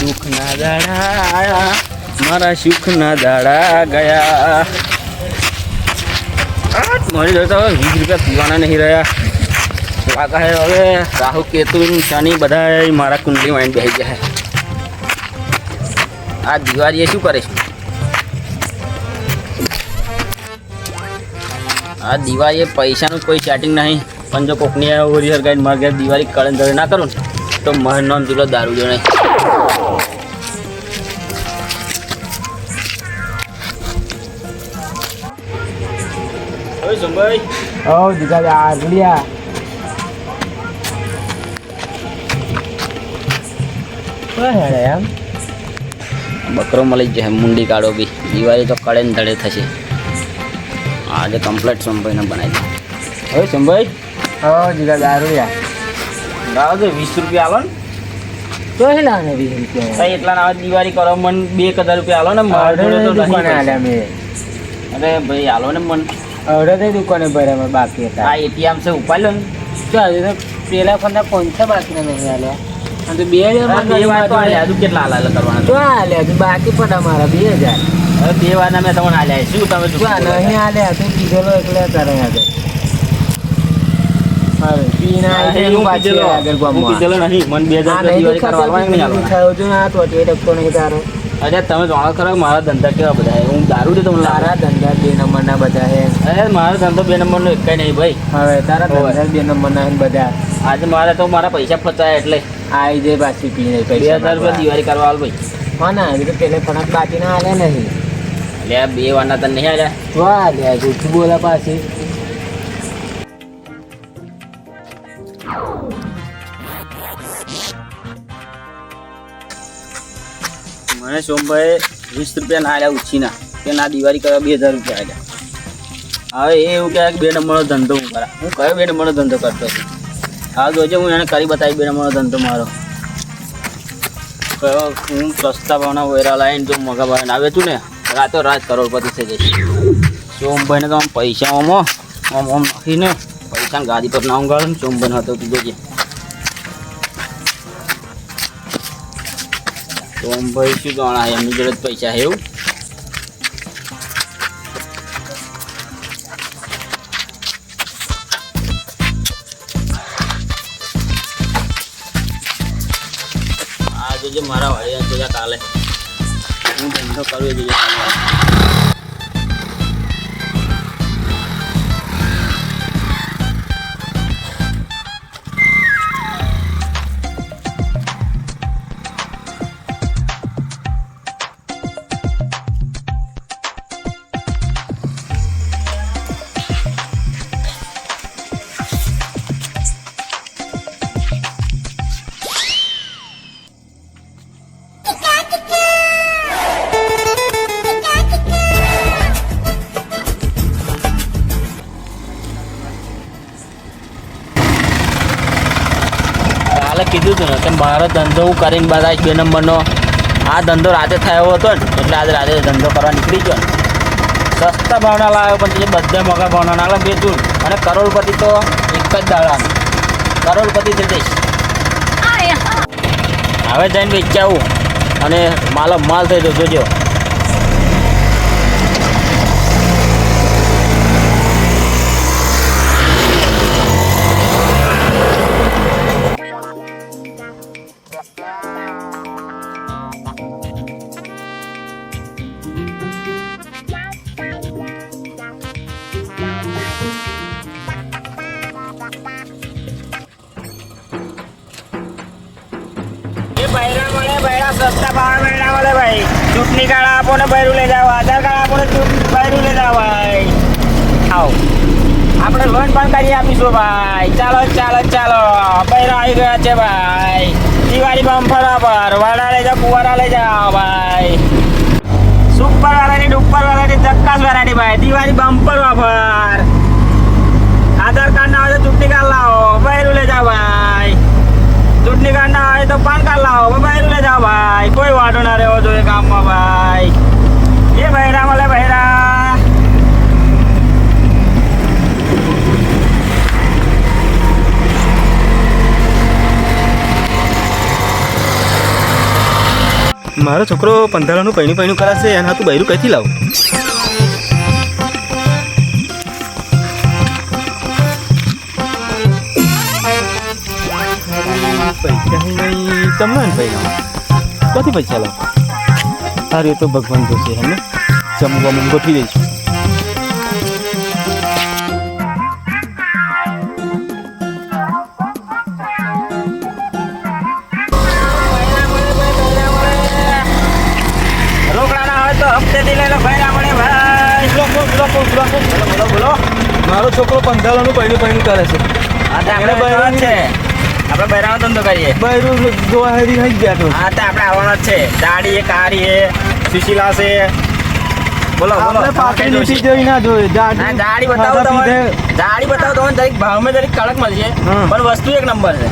દુઃખના દાડા આયા, મારા સુખના દાડા ગયા. મારી જોડે તો 20 રૂપિયા પીવાના નહીં રહ્યા. કાકા હે હવે રાહુ કેતુ શનિ બધા મારા કુંડલી વાઈન બેસી ગયા. આ દિવાળીએ શું કરે છે? આ દિવાળીએ પૈસાનું કોઈ સેટિંગ નહીં. પણ જો કોકની ઓરિયર ગાઈડ માર ઘેર દિવાળી કળન ધરે ના કરું ને તો મારું નામ જુલો દારૂ જો નહીં. હવે સંભાઈ દીકા આગળિયા એમ બકરો મળી જાય. મુંડી કાઢો બી દિવાળી તો કળે ધડે થશે. આજે કમ્પ્લેટ સંભાઈને બનાવી દે. હવે સંભાઈ દીકા દારૂયા લાવો તો 20 રૂપિયા આલો ને તો હે લાને 20 રૂપિયા ભાઈ એટલા ના દિવાળી કરો મન 2000 રૂપિયા આલો ને મારા જોડે તો દુકાને આલ્યા મેં. અરે ભાઈ આલો ને મન અવડે તો દુકાને બરાબર બાકી હતા. આ એટીએમ છે ઉપાડ્યો ને તો હજુ તો પેલા ફોનના 500 બાકી નહીં આલ્યા. અને તો 2000 બે વાર તો આલ્યા. હજુ કેટલા આલા કરવાના તો આલ્યા તો બાકી પણ અમારા 2000 હવે 2 વારના મેં તમને આલ્યા. શું તમે તો નહીં આલ્યા તો કીધેલો એટલે કરે આગળ હવે પીના હું કીધેલો નહીં મન 2000 દિવાળી કરવા નહીં આલવાના. થયો જો ના તો એ ડક્કો નહીં તારો. અરે તમે જાણો ખરો મારા ધંધા કેવા બધા હું દારૂ દે તમને તારા ધંધા 2 નંબરના બધા હે. અરે મારો ધંધો 2 નંબરનો એક કઈ નહીં ભાઈ. હવે તારા ધંધા 2 નંબરના હે બધા. આજે મારે તો મારા પૈસા ફસાયા એટલે આઈ જાય પાછી પીને 2000 રૂપિયા દિવાળી કરવા આલ ભાઈ. હા ના હજુ તો પેલે ફણાક બાકી ના આલે નહીં. એટલે 2 વારના તને નહીં આલ્યા. વાહ લે જૂઠું બોલા પાછી. મને સોમભાઈ 20 રૂપિયા ના આલ્યા ઉછીના કે ના દિવાળી કરવા 2000 રૂપિયા આલ્યા. હવે એ એવું કહે કે 2 નંબરનો ધંધો હું કરા. હું કયો 2 નંબરનો ધંધો કરતો છું? હા જોજે હું એને કરી બતાવી 2 નંબરનો ધંધો મારો. કયો હું સસ્તા ભાવના વેરા લાવીને જો મોઘા ભાવે આવે તું ને રાતો રાત કરોડપતિ થઈ જઈશ. સોમભાઈને તો આમ પૈસા આમ નાખીને પૈસાને ગાડી પર ના ઊંઘાડું ને સોમભાઈને હતો તું જોજે. સોમભાઈ શું જાણા એમની જોડે જ પૈસા છે એવું. આ જોજે મારા વાળિયા જોયા કાલે હું ધંધો કરવો જોઈએ. કીધું હતું ને કે મારો ધંધો હું કરીને બતાવીશ 2 નંબરનો. આ ધંધો રાતે થયો હતો ને એટલે આજે રાતે ધંધો કરવા નીકળી ગયો ને. સસ્તા ભાવના લાવ્યો પણ એ બધા મોંઘા ભાવના ના લાવે બેચું. અને કરોડપતિ તો એક જ દાડાનો કરોડપતિ થઈ જઈશ. હવે જઈને વેચાવું અને માલો માલ થઈ જજો જોજો. સસ્તા ભાવ મહિના મળે ભાઈ. ચૂંટણી કાર્ડ આપો ને બૈરું લઈ જાવ. આધાર કાર્ડ આપો ને બૈરું લઈ જાવ ભાઈ. આવો આપણે લોન પણ કરી આપીશું ભાઈ. ચાલો ચાલો ચાલો બૈરા આવી ગયા છે ભાઈ. દિવાળી બમ્પર પર વાડા લઈ જાઓ, કુવારા લઈ જાઓ ભાઈ. સુપર વેરાયટી ડુપર વેરાયટી ચક્કાસ વેરાયટી ભાઈ. દિવાળી બમ્પર પર આધાર કાર્ડ ના હોય તો ચૂંટણી કાર્ડ લાવો બૈરું લઈ જાઓ ભાઈ. ચૂંટણી કાર્ડ ના હોય તો પાન કાર્ડ લાવો બહાર લઈ જાઓ ભાઈ. કોઈ વાંધો ના રહેવો જોઈએ કામમાં ભાઈ. એ બહેરા મળે બહેરા. મારો છોકરો પંધારાનું પૈણું પૈણું કરાશે એના તું બૈરું કઈથી લાવું? પૈસા નહીં તમને પૈસા ક્યાંથી પૈસા લાવ? સારું એ તો ભગવાન જોશે હે ને જમવા મને ગોઠવી દઈશું. રોકડા ના હોય તો હપ્તેથી લઈ લો ભાઈ આપણે ભાઈ. બોલો બોલો. મારો છોકરો પંધારાનું પૈણું પૈણું કરે છે. હા તો આપણે બૈરાનો જ છે. આપણે બૈરાનો ધંધો કરીએ. બૈરું જોવા હેરી થઈ ગયા તો હા તો આપણે આવવાનો જ છે. દાડી છે, કારી છે, સુશીલા છે. બોલો બોલો. આપણે પાકી નીચે જોઈ ના જોઈએ. હા, દાડી બતાવો તમને. દાડી બતાવો તમને દરેક ભાવમાં દરેક કડક મળશે. હા. પણ વસ્તુ એક નંબર છે.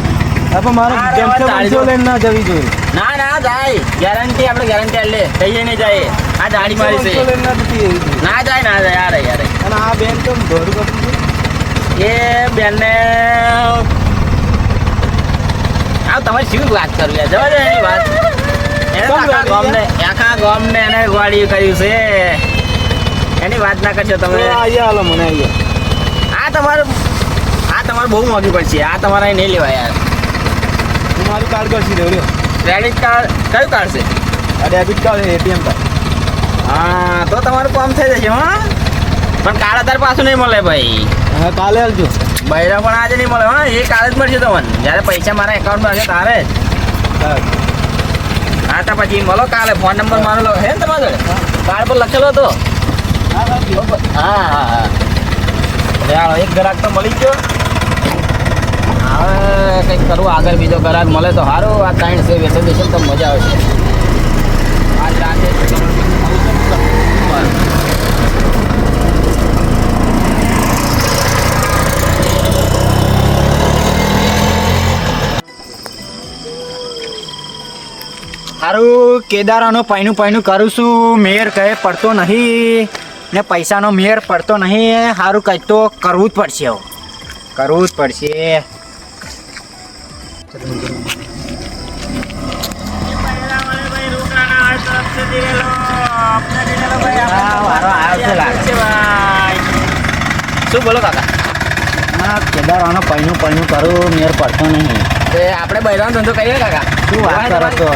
આપણે મારો હા, જેમ રેવા તેમ ચાલી લઈને ના જવી જોઈએ. ના ના જાય ગેરંટી આપણે ગેરંટી આલે કહીએ નહીં જાય આ દાડી મારી છે લઈને ના જતી એવી જોઈએ. ના જાય યાર યાર અને આ બેન તો ઘર કરતું છે. એ બેનને તમારી શું વાત કરું યાર જવા દે એની વાત એને તો આખા ગામને એને ગોળી કર્યું છે એની વાત ના કરશો તમે અહીંયા હાલો મને અહીંયા આ તમારે બહુ મોંઘી પડશે આ તમારે નહીં લેવાય યાર હું મારું કાર્ડ કરશી દેવ રહ્યો. ક્રેડિટ કાર્ડ કયું કાર્ડ છે આ ડેબિટ કાર્ડ એટીએમ કાર્ડ. હા તો તમારું કામ થઈ જશે હા પણ કાર્ડ અત્યારે પાછું નહીં મળે ભાઈ હા કાલે આવજો. બૈરા પણ આજે નહીં મળે હા એ કાલે જ મળશે તમને જ્યારે પૈસા મારા એકાઉન્ટમાં હશે તારે જ હા તો પછી મળો કાલે ફોન નંબર મારો હે ને તમારા જોડે કાર્ડ પર લખેલો હતો હા ચાલો એક ગ્રાહક તો મળી ગયો હવે કંઈક કરવું આગળ બીજો ગ્રાહક મળે તો સારું આ ત્રણ છે વેચી દેશે તો મજા આવશે આજ રાતે સારું કેદારાનો પૈણું કરું છું મેર કહે પડતો નહીં ને પૈસાનો મેર પડતો નહીં સારું કંઈક તો કરવું જ પડશે હવે કરવું જ પડશે શું બોલો કાકા હા કેદારાનો પૈણું કરું મેર પડતો નહીં તે આપણે બૈરાનો ધંધો કરીએ કાકા શું વાત કરો છો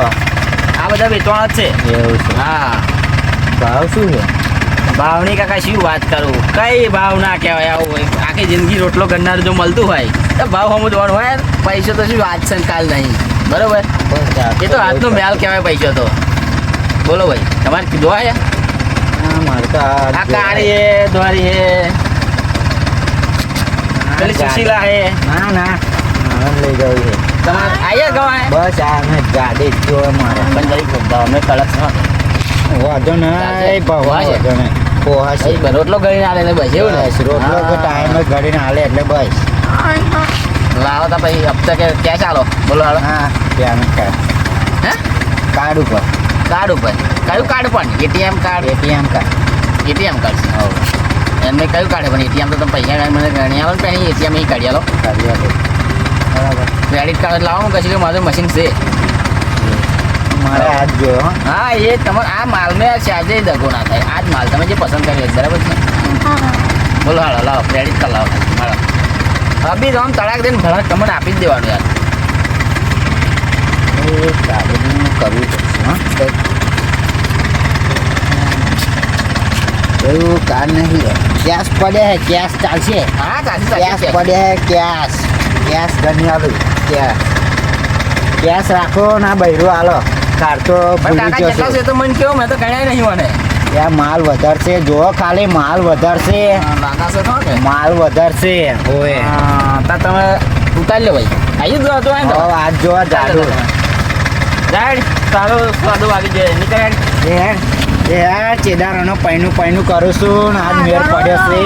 આ બધા વેચવાના જ છે એવું છે હા ભાવ શું છે ભાવની કાકા શું વાત કરું કઈ ભાવ ના કહેવાય આવું હોય આખી જિંદગી રોટલો કરનાર જો મળતું હોય તો ભાવ સમજવાનું હોય પૈસો તો શું આજ છે ને કાલ નહીં બરોબર એ તો હાથનો મેલ કહેવાય પૈસો તો બોલો ભાઈ તમારે કીધું આયા મારે તો આ કાળી હે દ્વારી હે પેલી સુશીલા હે ના ના આનંદ લઈ જવું છે તમારે આયા ગવાય બસ આ ગાડી જ જોવે મારે પણ જરી ભાવને કડક છે વાંધો નહીં ભાવ વાંધો નહીં પોહાશે ભાઈ રોટલો કરીને આલે એટલે બસ એવું ને બસ રોટલો તો ટાઈમ જ ઘડીને હાલે એટલે બસ લાવો તો પછી હપ્તા કે ક્યાં ચાલો બોલો હાલો હા ત્યાં હે કાર્ડ ઉપર કાર્ડ ઉપર કયું કાર્ડ પણ ATM card ATM card ATM card છે એમને કયું કાર્ડ પણ એટીએમ તો તમે પૈસા મને ગણી આવો ને પણ એટીએમ એ કાઢી આલો કાઢી આપો બરાબર ક્રેડિટ કાર્ડ લાવવાનું કશું કે મારું મશીન છે મારે આજ જોયો હો. હા એ તમારે આ માલને ચાર્જે દગો ના થાય આ જ માલ તમે જે પસંદ કર્યો છે બરાબર છે બોલો હાલો લાવો ક્રેડિટ કાર્ડ લાવો હાલો અભી તો આમ તળાક દઈને ભરાક તમને આપી જ દેવાનું યાર એ કાઢીને કરવું પડશે હા એવું કાર્ડ નહીં કેશ પડે હે કેશ ચાલશે હા ચાલશે કેશ ચાલશે પડે હે કેશ ગણી આલું કેશ રાખો ના બૈરું હાલો કાર્ડ તો પણ ભૂલી કાકા કેટલા જશો છે તો મને કેવો મેં તો ગણ્યા નહીં મને ત્યાં માલ વધારશે જો ખાલી માલ વધારશે લાગાશે તો કે માલ વધારશે હોય તા તમે ઉતારી લો ભાઈ આવી જ તો હવે આજ જોવા જાડુ જાય સારો સ્વાદો આવી જાય નીકળ એ ચેદારાનો પૈણું કરું છું ને આજ મેળ પડ્યો છે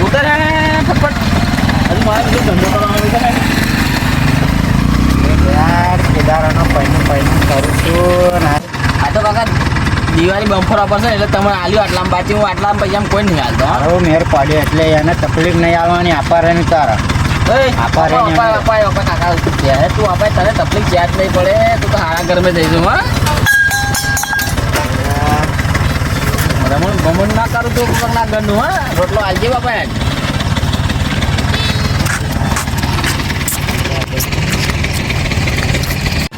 ઉતર ફટફટ હજુ મારે બધું ધંધો કરવાનો છે યાર કેદારાનો પૈણું કરું છું ને આ તો કાકા દિવાળી બમ્ફર ઓફર છે એટલે તમે આલ્યું આટલામાં બાકી હું આટલામાં પૈસા કોઈ નહીં હાલતો મારો મેળ પડ્યો એટલે એને તકલીફ નહીં આવવાની આપારની તારા કાકા તું અપાય તને તકલીફ જ્યાં જ નહીં પડે તું તો હારા ઘર મેં જઈશું હા રમણ ગમણ ના કરું તો ના ઘરનું હા રોટલો આલજે બાપા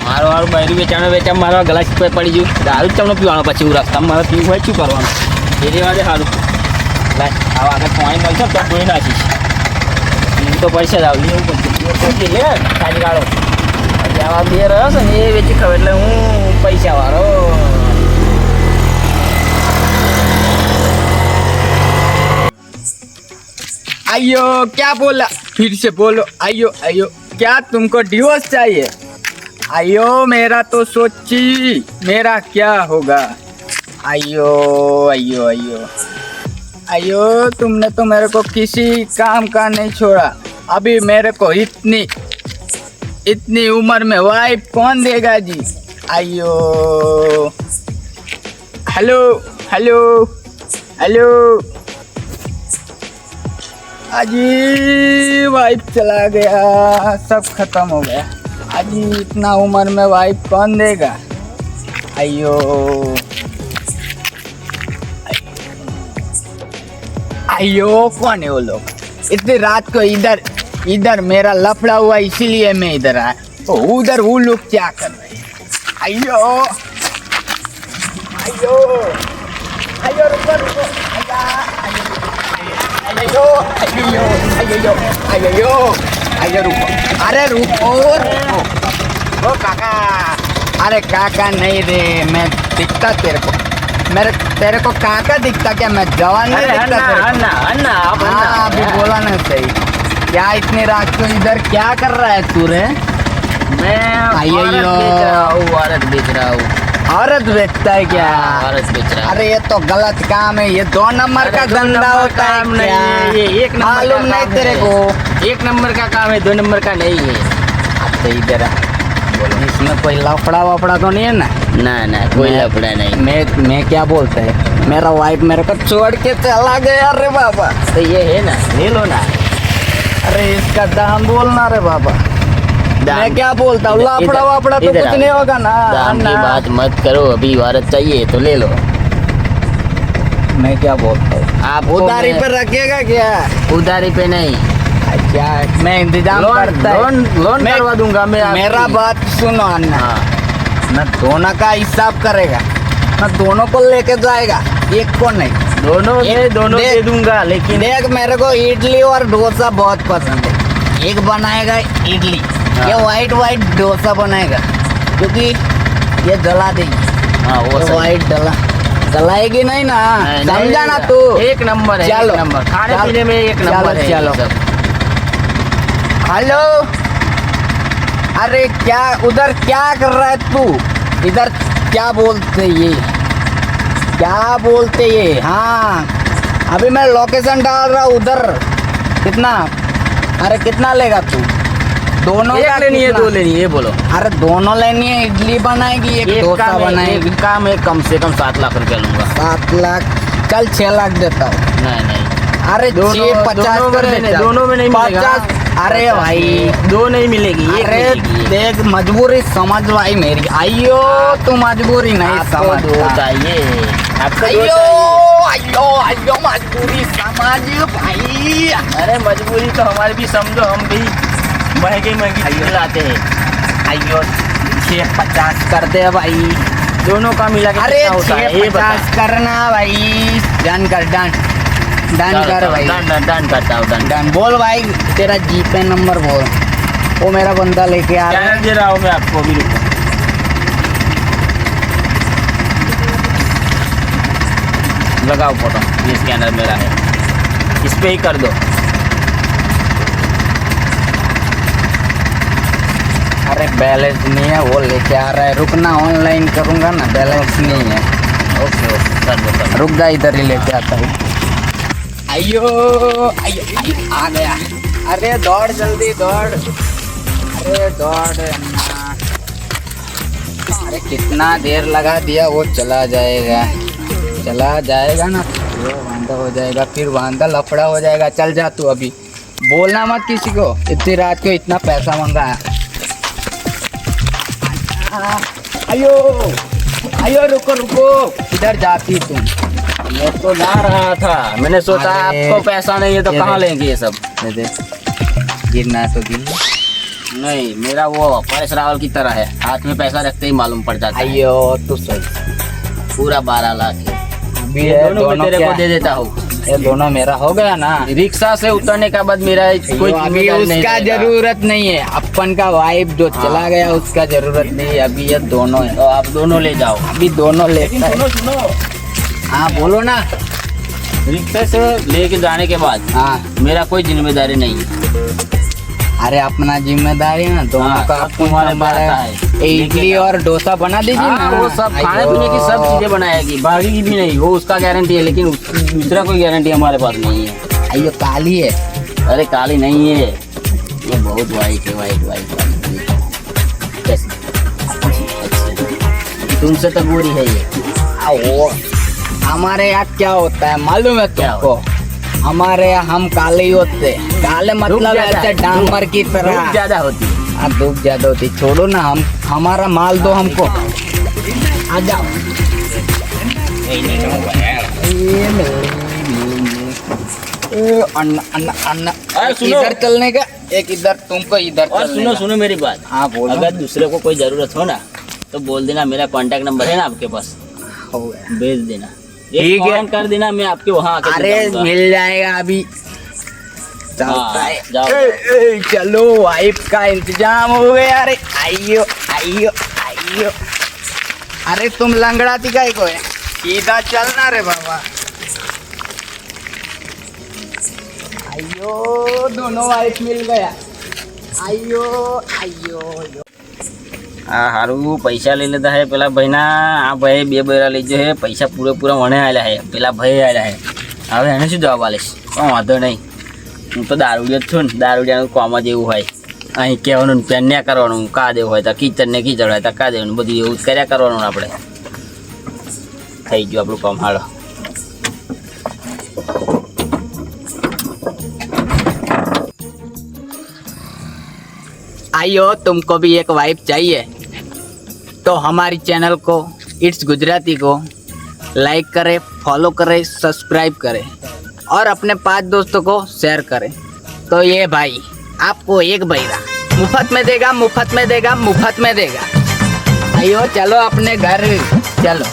મારું બહેરું વેચાણ મારા ગ્લાસ પડી ગયું દારૂ જ તમને પીવાનો પછી એવું રસ્તા મારે પીવું હોય શું કરવાનું એ રેવા સારું લાય આવા આગળ પાણી મળશે તો ધોઈ નાખીશ પીવું તો પડશે જ આવું એવું બધું લે ખાલી ગાળો પછી આવા બે રહ્યો છે ને એ વેચી ખાવ એટલે હું પૈસા વાળો आइयो क्या बोला फिर से बोलो आइयो आइयो क्या तुमको डिवोर्स चाहिए आइयो मेरा तो सोची मेरा क्या होगा आइयो आइयो आइयो आइयो तुमने तो मेरे को किसी काम का नहीं छोड़ा अभी मेरे को इतनी उम्र में वाइफ कौन देगा जी आइयो हेलो हेलो हेलो अजी वाइफ चला गया सब खत्म हो गया अजी इतना उम्र में वाइफ कौन देगा अयो अयो कौन है वो लोग इतनी रात को इधर इधर मेरा लफड़ा हुआ इसीलिए मैं इधर आया उधर वो लोग क्या कर रहे हैं अयो अयो अयो रुको रुको अयो अयो अयो अयो अयो रुको अरे रुको रुको ओ काका अरे काका नहीं रे मैं दिखता तेरे को काका दिखता क्या मैं जवान नहीं दिखता तेरे को अन्ना हाँ अभी बोला ना सही क्या इतनी रात को इधर क्या कर रहा है तू रे मैं औरत बेच रहा हूँ औरत बेचता है क्या औरत बेच रहा हूँ अरे ये तो गलत काम है ये 2 नंबर का धंधा होता है काम नहीं क्या? है ये 1 नंबर मालूम का नहीं काम तेरे है। को 1 नंबर का काम है 2 नंबर का नहीं है अब तो इधर आ। इसमें कोई लफड़ा वफड़ा तो नहीं है ना ना कोई लफड़ा नहीं मैं क्या बोलता है मेरा वाइफ मेरे को छोड़ के चला गया रे बाबा तो ये है ना ले लो ना अरे इसका दाम बोलना रे बाबा दाम- मैं क्या बोलता हूँ इधर- लफड़ा वफड़ा तो इधर कुछ आओ। नहीं होगा ना दाम की ना। बात मत करो अभी औरत चाहिए तो ले लो मैं क्या बोलता हूँ आप उधारी पर रखिएगा क्या उधारी पे नहीं अच्छा मैं इंतजाम करता है लोन मैं- करवा दूंगा मैं आपकी। मेरा बात सुनो अन्ना हाँ मैं दोनों का हिसाब करेगा मैं दोनों को लेके जाएगा एक को नहीं दोनों देख- दे दूंगा लेकिन देख मेरे को इडली और डोसा बहुत पसंद है एक बनाएगा इडली ये वाइट वाइट डोसा बनाएगा क्योंकि ये जला देगी हाँ वो तो सही। वाइट जलाएगी नहीं ना नहीं, समझा ना नहीं, तू 1 नंबर है चलो 1 नंबर खाने चलो, पीने में 1 नंबर है ये चलो सब। हेलो अरे क्या उधर क्या कर रहा है तू इधर क्या बोलते ये हाँ अभी मैं लोकेशन डाल रहा हूँ उधर कितना अरे कितना लेगा तू दोनों का एक लेनी है कितना? 2 लेनी है ये बोलो अरे दोनों लेनी है इडली बनाएगी एक डोसा बनाएगी एक काम है कम से कम 7 लाख रुपया लूंगा 7 लाख चल 6 लाख देता हूँ नहीं अरे दोनों- 50 दोनों कर में दे नहीं, चल। दोनों में नहीं मिलेगा। 50 अरे भाई 2 नहीं मिलेगी एक अरे मिलेगी। देख मजबूरी समझ भाई मेरी आइयो तू मजबूरी नहीं आपको 2 समझता चाहिए आपको 2 आइयो चाहिए। आइयो आइयो मजबूरी समझ भाई अरे मजबूरी तो हमारी भी समझो हम भी महंगी चीज़ लाते हैं आइयो 650 कर दे भाई दोनों का मिला के अरे कितना होता है ये बता 650 करना भाई डन कर डन कर भाई डन करता हूँ डन डन बोल भाई तेरा जीपे नंबर बोल वो मेरा बंदा लेके आ रहा है चैनल दे रहा हूँ मैं आपको भी रुको लगाओ फोटो ये स्कैनर मेरा है इस पे ही कर दो अरे बैलेंस नहीं है वो लेके आ रहा है रुकना ऑनलाइन करूंगा ना बैलेंस नहीं है ओके कर दो रुक जा इधर ही लेके आता हूँ आइयो आइयो आइयो आ गया अरे दौड़ जल्दी दौड़ अरे दौड़ अन्ना। अरे कितना देर लगा दिया वो चला जाएगा ना वो वांदा हो जाएगा फिर वांदा लफड़ा हो जाएगा चल जा तू अभी बोलना मत किसी को इतनी रात को इतना पैसा मंगा आयो आयो रुको रुको, इधर जाती तुम। मैं तो जा रहा था, मैंने सोचा अरे, आपको पैसा नहीं है तो ये कहाँ देख। लेंगे ये सब। दे दे, गिरना है तो गिर। नहीं, मेरा वो परेश रावल की तरह है, हाथ में पैसा रखते ही मालूम पड़ जाता है। आयो तू सही। पूरा 12 लाख है। अभी ये ये दोनों मैं दोनों तेरे क्या को दे देता हूँ। ये दोनों मेरा हो गया ना। रिक्शा से उतरने का बाद मेरा कोई अभी जिम्मेदारी नहीं उसका रहेगा। जरूरत नहीं है, अपन का वाइफ जो चला गया उसका जरूरत नहीं है, अभी ये दोनों है। तो आप दोनों ले जाओ। अभी दोनों लेता है। सुनो, हाँ बोलो ना। रिक्शे से लेके जाने के बाद हाँ मेरा कोई जिम्मेदारी नहीं है। अरे अपना जिम्मेदारी है ना, दोनों हाँ, का सब अपन तुम्हारे संभाला पास है। आता है। इडली लेके और डोसा बना दीजिए हाँ, ना। वो सब खाने अयो। पीने की सब चीजें बनाएगी, भागेगी भी नहीं, वो उसका गारंटी है, लेकिन दूसरा कोई गारंटी हमारे पास नहीं है। अयो काली है। अरे काली नहीं है, ये बहुत वाइट है, वाइट वाइट वाइट। कैसी? अच्छी। तुमसे तो बुरी है ये। आओ, हमारे यहाँ क्या होता है मालूम है क्या तुमको? हमारे यहाँ हम काले ही होते हैं। काले धूप मतलब ज्यादा ऐसे है, डांबर की धूप तरह। ज्यादा होती है। हाँ धूप ज्यादा होती, छोड़ो ना, हम हमारा माल दो हमको। आ जाओ। अन्ना अन्ना अन्ना, अरे एक सुनो। इधर चलने का, एक इधर, तुमको इधर और चलने सुनो का। सुनो मेरी बात, हाँ बोलो। अगर दूसरे को कोई जरूरत हो ना तो बोल देना, मेरा कांटेक्ट नंबर है ना आपके पास, हो गया। भेज देना। ठीक एक है। फोन कर देना, मैं आपके वहाँ आके अरे जाऊंगा। मिल जाएगा अभी। चलता हाँ, है। जाओ। चलो वाइफ का इंतजाम हो गया। अरे आइयो आइयो आइयो। अरे तुम लंगड़ाती का को है, सीधा चलना रे बाबा। आइयो दोनों वाइफ मिल गया। आइयो आइयो आइयो। આ હારું પૈસા લઈ લીધા હે પેલા ભાઈના, આ ભાઈ 2 બૈરા લઈ ગયો હે, પૈસા પૂરેપૂરા મને આવેલા હે, પેલા ભાઈ આવેલા હે, હવે એને શું જવાબ આલીશ? પણ વાંધો નહીં, હું તો દારૂડિયો જ છું ને, દારૂડિયાનું કોમ જ એવું હોય, અહીં કહેવાનું ને પેન ના કરવાનું, કા દેવું હોય તો કિચન ને કીચડ હોય તો કા દેવાનું, બધું એવું જ કર્યા કરવાનું આપણે. થઈ ગયું આપણું કામ. હાલો. आइयो तुमको भी एक वाइफ चाहिए तो हमारी चैनल को इट्स गुजराती को लाइक करें, फॉलो करें, सब्सक्राइब करें और अपने 5 दोस्तों को शेयर करें। तो ये भाई आपको एक बहिरा मुफ्त में देगा, मुफ्त में देगा, मुफ्त में देगा। आइयो चलो अपने घर चलो।